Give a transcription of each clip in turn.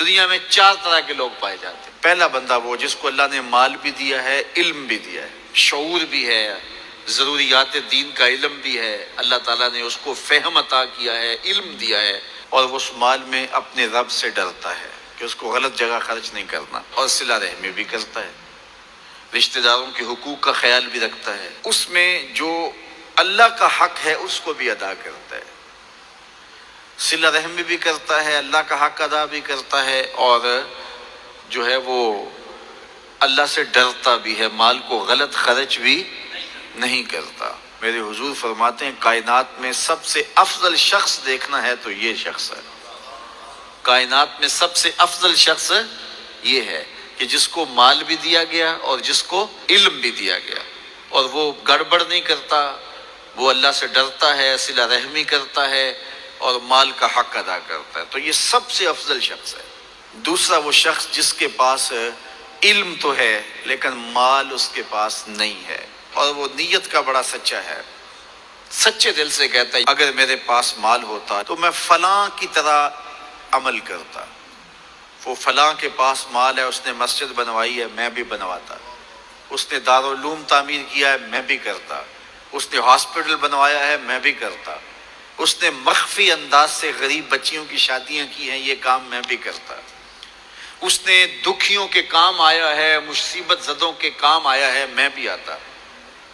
دنیا میں 4 طرح کے لوگ پائے جاتے ہیں۔ پہلا بندہ وہ جس کو اللہ نے مال بھی دیا ہے، علم بھی دیا ہے، شعور بھی ہے، ضروریات دین کا علم بھی ہے، اللہ تعالیٰ نے اس کو فہم عطا کیا ہے، علم دیا ہے، اور وہ اس مال میں اپنے رب سے ڈرتا ہے کہ اس کو غلط جگہ خرچ نہیں کرنا، اور صلہ رحمی بھی کرتا ہے، رشتہ داروں کے حقوق کا خیال بھی رکھتا ہے، اس میں جو اللہ کا حق ہے اس کو بھی ادا کرتا ہے، صلہ رحمی بھی کرتا ہے، اللہ کا حق ادا بھی کرتا ہے، اور جو ہے وہ اللہ سے ڈرتا بھی ہے، مال کو غلط خرچ بھی نہیں کرتا۔ میرے حضور فرماتے ہیں کائنات میں سب سے افضل شخص دیکھنا ہے تو یہ شخص ہے، کائنات میں سب سے افضل شخص یہ ہے کہ جس کو مال بھی دیا گیا اور جس کو علم بھی دیا گیا، اور وہ گڑبڑ نہیں کرتا، وہ اللہ سے ڈرتا ہے، صلہ رحمی کرتا ہے، اور مال کا حق ادا کرتا ہے، تو یہ سب سے افضل شخص ہے۔ دوسرا وہ شخص جس کے پاس علم تو ہے لیکن مال اس کے پاس نہیں ہے، اور وہ نیت کا بڑا سچا ہے، سچے دل سے کہتا ہے اگر میرے پاس مال ہوتا تو میں فلاں کی طرح عمل کرتا، وہ فلاں کے پاس مال ہے، اس نے مسجد بنوائی ہے، میں بھی بنواتا، اس نے دارالعلوم تعمیر کیا ہے، میں بھی کرتا، اس نے ہاسپٹل بنوایا ہے، میں بھی کرتا، اس نے مخفی انداز سے غریب بچیوں کی شادیاں کی ہیں، یہ کام میں بھی کرتا، اس نے دکھیوں کے کام آیا ہے، مصیبت زدوں کے کام آیا ہے، میں بھی آتا۔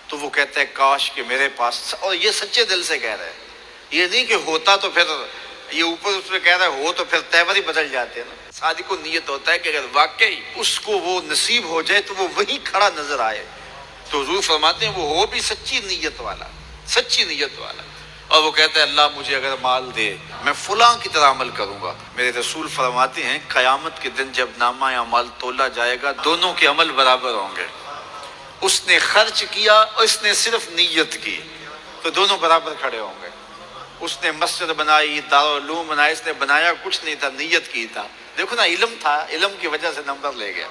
تو وہ کہتا ہے کاش کہ میرے پاس، اور یہ سچے دل سے کہہ رہا ہے، یہ نہیں کہ ہوتا تو پھر یہ اوپر اس پہ کہہ رہا ہے ہو تو پھر تیور ہی بدل جاتے ہیں نا۔ صادق کو نیت ہوتا ہے کہ اگر واقعی اس کو وہ نصیب ہو جائے تو وہ وہیں کھڑا نظر آئے، تو حضور فرماتے ہیں وہ ہو بھی سچی نیت والا، سچی نیت والا، اور وہ کہتا ہے اللہ مجھے اگر مال دے میں فلاں کی طرح عمل کروں گا۔ میرے رسول فرماتے ہیں قیامت کے دن جب نامہ اعمال تولا جائے گا دونوں کے عمل برابر ہوں گے، اس نے خرچ کیا اور اس نے صرف نیت کی تو دونوں برابر کھڑے ہوں گے۔ اس نے مسجد بنائی، دارالعلوم بنائی، اس نے بنایا کچھ نہیں تھا، نیت کی تھا، دیکھو نا علم تھا، علم کی وجہ سے نمبر لے گیا۔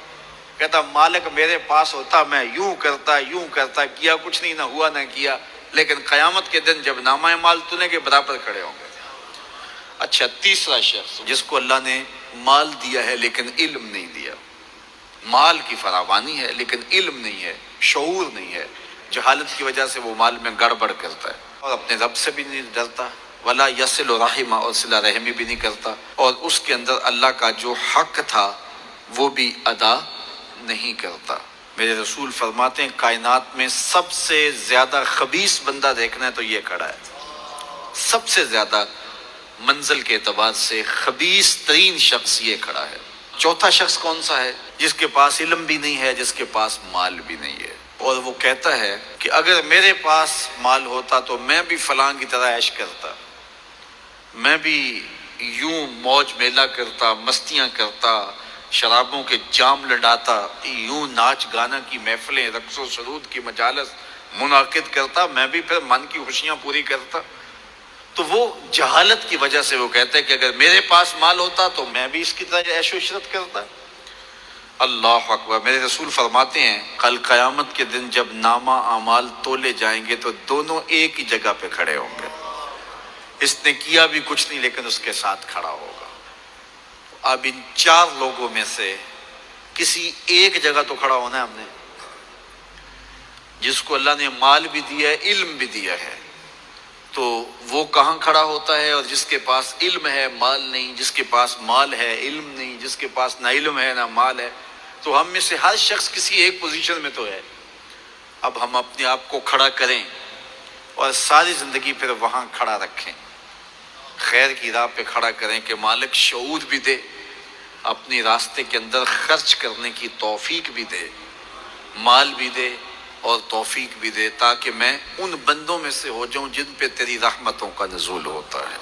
کہتا مالک میرے پاس ہوتا میں یوں کرتا، کیا کچھ نہیں، نہ ہوا نہ کیا، لیکن قیامت کے دن جب نامہ اعمال تونے کے برابر کھڑے ہوں گے۔ اچھا، تیسرا شخص جس کو اللہ نے مال دیا ہے لیکن علم نہیں دیا، مال کی فراوانی ہے لیکن علم نہیں ہے، شعور نہیں ہے، جہالت کی وجہ سے وہ مال میں گڑبڑ کرتا ہے، اور اپنے رب سے بھی نہیں ڈرتا، ولا یصل رحمہ، اور صلہ رحمی بھی نہیں کرتا، اور اس کے اندر اللہ کا جو حق تھا وہ بھی ادا نہیں کرتا۔ میرے رسول فرماتے ہیں کائنات میں سب سے زیادہ خبیث بندہ دیکھنا ہے تو یہ کھڑا ہے، سب سے زیادہ منزل کے اعتبار سے خبیث ترین شخص یہ کھڑا ہے۔ چوتھا شخص کون سا ہے؟ جس کے پاس علم بھی نہیں ہے، جس کے پاس مال بھی نہیں ہے، اور وہ کہتا ہے کہ اگر میرے پاس مال ہوتا تو میں بھی فلاں کی طرح عیش کرتا، میں بھی یوں موج میلہ کرتا، مستیاں کرتا، شرابوں کے جام لڑاتا، یوں ناچ گانا کی محفلیں، رقص و سرود کی مجالس منعقد کرتا، میں بھی پھر من کی خوشیاں پوری کرتا۔ تو وہ جہالت کی وجہ سے وہ کہتا ہے کہ اگر میرے پاس مال ہوتا تو میں بھی اس کی طرح عیش و عشرت کرتا۔ اللہ اکبر۔ میرے رسول فرماتے ہیں کل قیامت کے دن جب نامہ اعمال تولے جائیں گے تو دونوں ایک ہی جگہ پہ کھڑے ہوں گے، اس نے کیا بھی کچھ نہیں لیکن اس کے ساتھ کھڑا ہوگا۔ اب ان 4 لوگوں میں سے کسی ایک جگہ تو کھڑا ہونا ہے ہم نے، جس کو اللہ نے مال بھی دیا ہے، علم بھی دیا ہے، تو وہ کہاں کھڑا ہوتا ہے؟ اور جس کے پاس علم ہے مال نہیں، جس کے پاس مال ہے علم نہیں، جس کے پاس نہ علم ہے نہ مال ہے، تو ہم میں سے ہر شخص کسی ایک پوزیشن میں تو ہے۔ اب ہم اپنے آپ کو کھڑا کریں اور ساری زندگی پھر وہاں کھڑا رکھیں، خیر کی راہ پہ کھڑا کریں کہ مالک شعور بھی دے، اپنی راستے کے اندر خرچ کرنے کی توفیق بھی دے، مال بھی دے اور توفیق بھی دے، تاکہ میں ان بندوں میں سے ہو جاؤں جن پہ تیری رحمتوں کا نزول ہوتا ہے۔